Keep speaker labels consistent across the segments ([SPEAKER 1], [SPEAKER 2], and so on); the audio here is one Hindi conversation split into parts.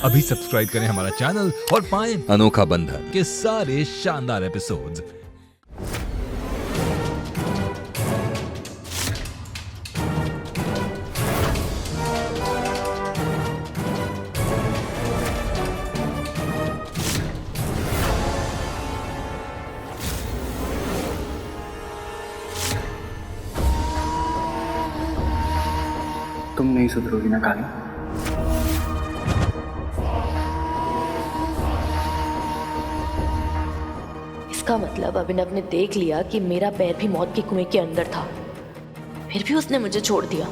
[SPEAKER 1] अभी सब्सक्राइब करें हमारा चैनल और पाएं अनोखा बंधन के सारे शानदार एपिसोड्स।
[SPEAKER 2] तुम नहीं सुधरोगी ना काली।
[SPEAKER 3] इसका मतलब अभिनव ने देख लिया कि मेरा पैर भी मौत के कुएं के अंदर था, फिर भी उसने मुझे छोड़ दिया।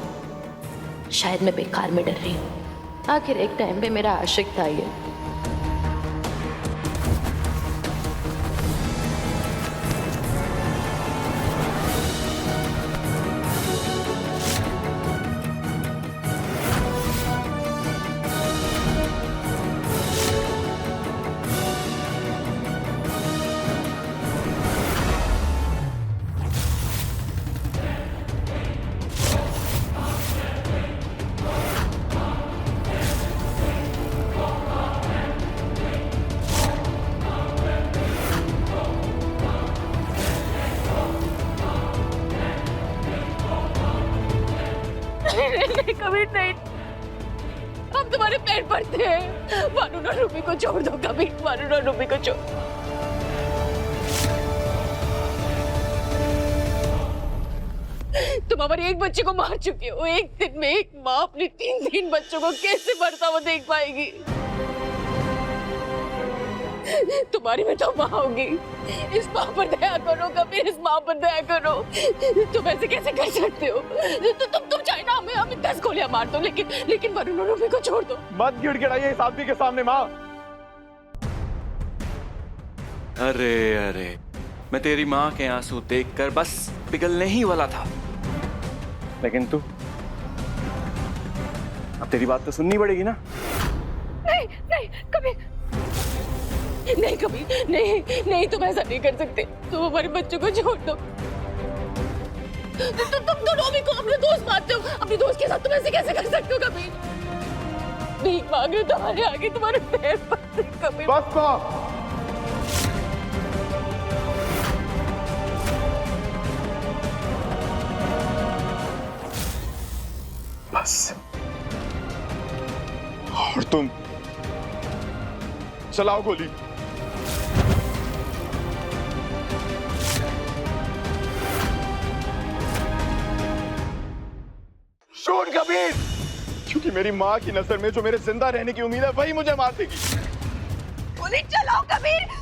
[SPEAKER 3] शायद मैं बेकार में डर रही हूँ। आखिर एक टाइम पे मेरा आशिक था ये। नहीं कबीर नहीं, हम तुम्हारे पैर पड़ते हैं। वरुण और रूबी को छोड़ दो कबीर, वरुण और रूबी को छोड़। तुम हमारे एक बच्चे को मार चुके हो। एक दिन में एक माँ अपने 3 बच्चों को कैसे मरता हुआ देख पाएगी? तुम्हारी में तो माँ होगी। इस माँ पर दया करो कबीर, इस माँ पर दया करो। तुम ऐसे कैसे कर सकते हो? तुम चाहे ना हमें 10 गोलियां मार दो, लेकिन वरुण और रूबी को छोड़ दो।
[SPEAKER 4] मत गिड़गिड़ाइए इस आदमी के सामने माँ।
[SPEAKER 5] अरे अरे, मैं तेरी माँ के आंसू देखकर बस पिघलने ही वाला था।
[SPEAKER 4] लेकिन तू, अब तेरी बात तो सुननी पड़ेगी ना।
[SPEAKER 3] नहीं कबीर, नहीं कबीर, नहीं तुम ऐसा नहीं कर सकते। तुम हमारे बच्चों को छोड़ दो। तुम तो रूबी को अपने दोस्त मानते हो। अपने दोस्त के साथ तुम ऐसे कैसे कर सकते हो कबीर? भीख मांग रहे हो तुम्हारे आगे, तुम्हारे पैर पड़ते हैं कबीर।
[SPEAKER 4] बस माँ। बस। और तुम चलाओ गोली। शूट कबीर, क्योंकि मेरी माँ की नजर में जो मेरे जिंदा रहने की उम्मीद है वही मुझे मार देगी।
[SPEAKER 3] गोली चलाओ कबीर।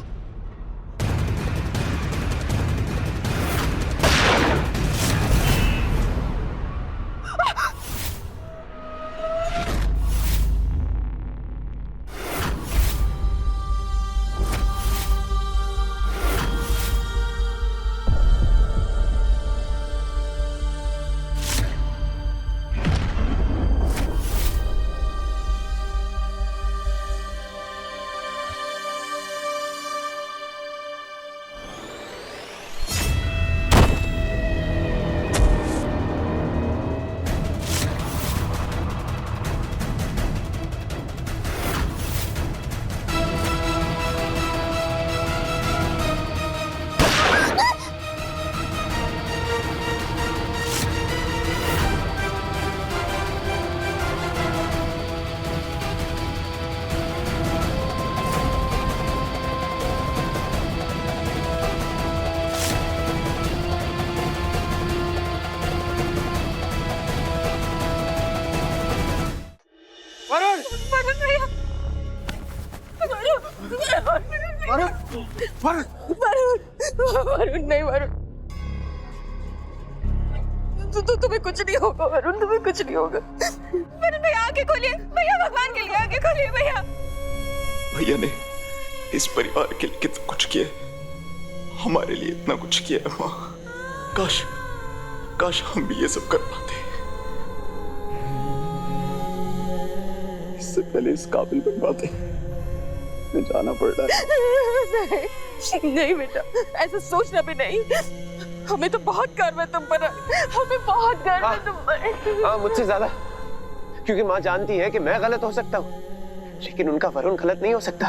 [SPEAKER 3] वरुण नहीं, वरुण तुम्हें कुछ नहीं होगा। वरुण तुम्हें कुछ नहीं होगा। वरुण भैया आगे खोलिए, भैया भगवान के लिए आगे खोलिए। भैया,
[SPEAKER 4] भैया ने इस परिवार के लिए कितना कुछ किया, हमारे लिए इतना कुछ किया है माँ। काश हम भी ये सब कर पाते। इससे पहले इस काबिल बन पाते। मैं जाना पड़ रहा है।
[SPEAKER 3] नहीं बेटा, ऐसा सोचना भी नहीं। हमें तो बहुत गर्व है तुम पर, हमें बहुत गर्व है तुम पर।
[SPEAKER 6] हाँ, मुझसे ज्यादा, क्योंकि माँ जानती है कि मैं गलत हो सकता हूँ,
[SPEAKER 2] लेकिन उनका वरुण गलत नहीं हो सकता।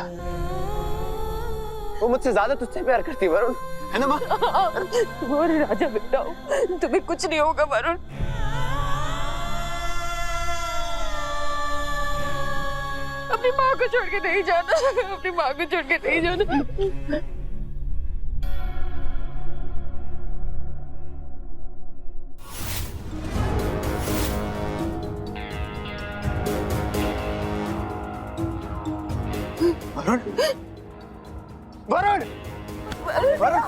[SPEAKER 2] वो मुझसे ज्यादा तुझसे प्यार करती है वरुण, है ना माँ?
[SPEAKER 3] तुम्हारे राजा बेटा हो, तुम्हें कुछ नहीं होगा वरुण। अपनी माँ को छोड़ के नहीं जाना, अपनी माँ को छोड़ के नहीं जाना।
[SPEAKER 2] वरुण, वरुण, वरुण,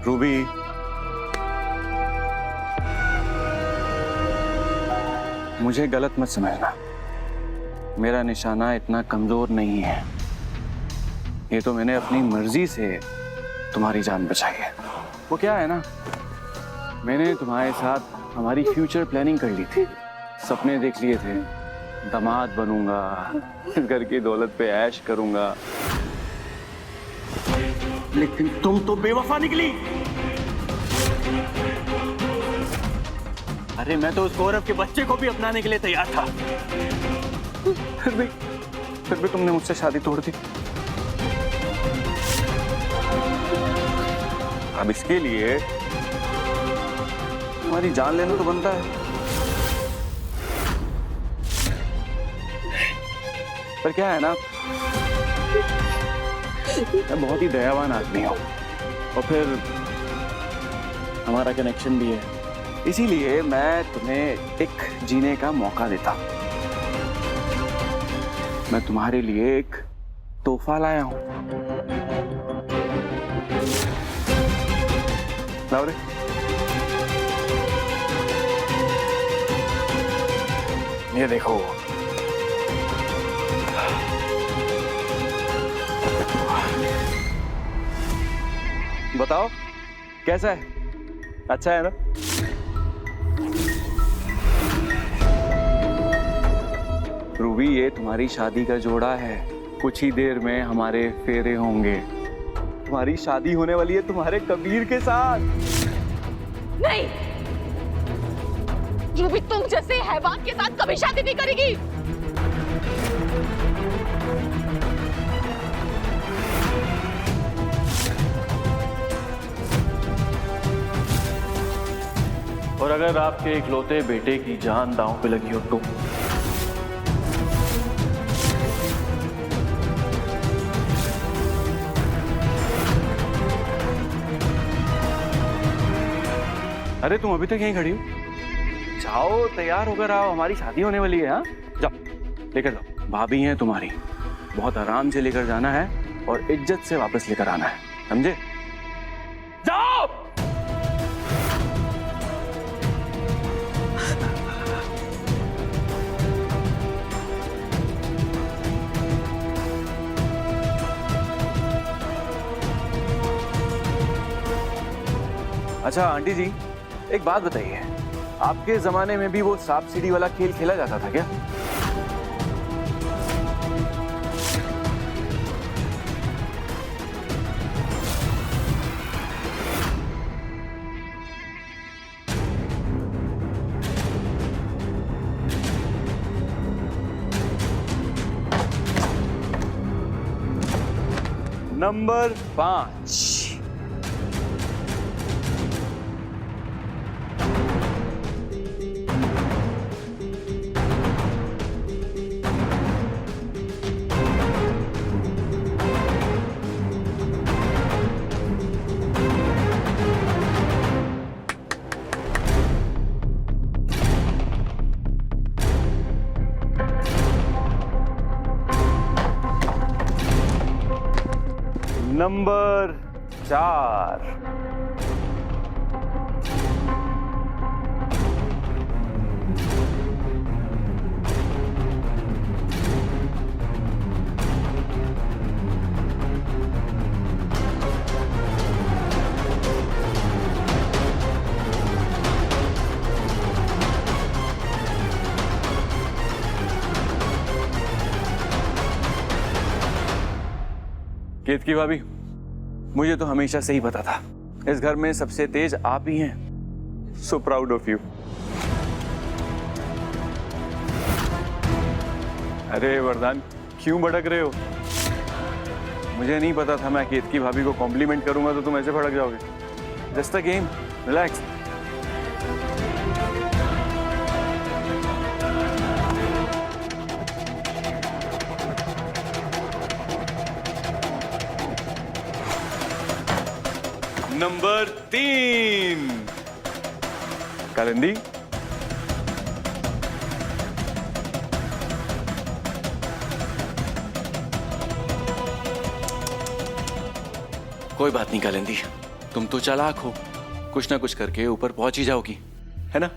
[SPEAKER 5] रूबी, मुझे गलत मत समझना, मेरा निशाना इतना कमजोर नहीं है। ये तो मैंने अपनी मर्जी से तुम्हारी जान बचाई है। वो क्या है ना, मैंने तुम्हारे साथ हमारी फ्यूचर प्लानिंग कर ली थी, सपने देख लिए थे, दामाद बनूंगा, घर की दौलत पे ऐश करूंगा।
[SPEAKER 2] लेकिन तुम तो बेवफा निकली।
[SPEAKER 5] अरे मैं तो उस गौरव के बच्चे को भी अपनाने के लिए तैयार था, फिर भी तुमने मुझसे शादी तोड़ दी। अब इसके लिए तुम्हारी जान लेना तो बनता है। पर क्या है ना, मैं बहुत ही दयावान आदमी हूं, और फिर हमारा कनेक्शन भी है, इसीलिए मैं तुम्हें एक जीने का मौका देता। मैं तुम्हारे लिए एक तोहफा लाया हूं। लाओ रे। ये देखो, बताओ कैसा है? अच्छा है ना? रूबी, ये तुम्हारी शादी का जोड़ा है। कुछ ही देर में हमारे फेरे होंगे। तुम्हारी शादी होने वाली है तुम्हारे कबीर के साथ।
[SPEAKER 3] नहीं, रूबी तुम जैसे हैवान के साथ कभी शादी नहीं करेगी।
[SPEAKER 5] और अगर आपके इकलौते बेटे की जान दांव पे लगी हो तो? अरे तुम अभी तक यहीं खड़ी हो? जाओ, तैयार होकर आओ, हमारी शादी होने वाली है। हाँ, जाओ लेकर जाओ। भाभी हैं तुम्हारी, बहुत आराम से लेकर जाना है और इज्जत से वापस लेकर आना है, समझे? जाओ। अच्छा आंटी जी, एक बात बताइए, आपके जमाने में भी वो सांप सीढ़ी वाला खेल खेला जाता था क्या? नंबर 5। नंबर 4। केतकी भाभी, मुझे तो हमेशा से ही पता था इस घर में सबसे तेज आप ही हैं। So proud of you. अरे वरदान, क्यों भड़क रहे हो? मुझे नहीं पता था मैं केतकी भाभी को कॉम्प्लीमेंट करूंगा तो तुम ऐसे भड़क जाओगे। Just a game, relax. Number 3, Kalindi. कोई बात नहीं कालिंदी, तुम तो चालाक हो, कुछ ना कुछ करके ऊपर पहुंच ही जाओगी, है ना?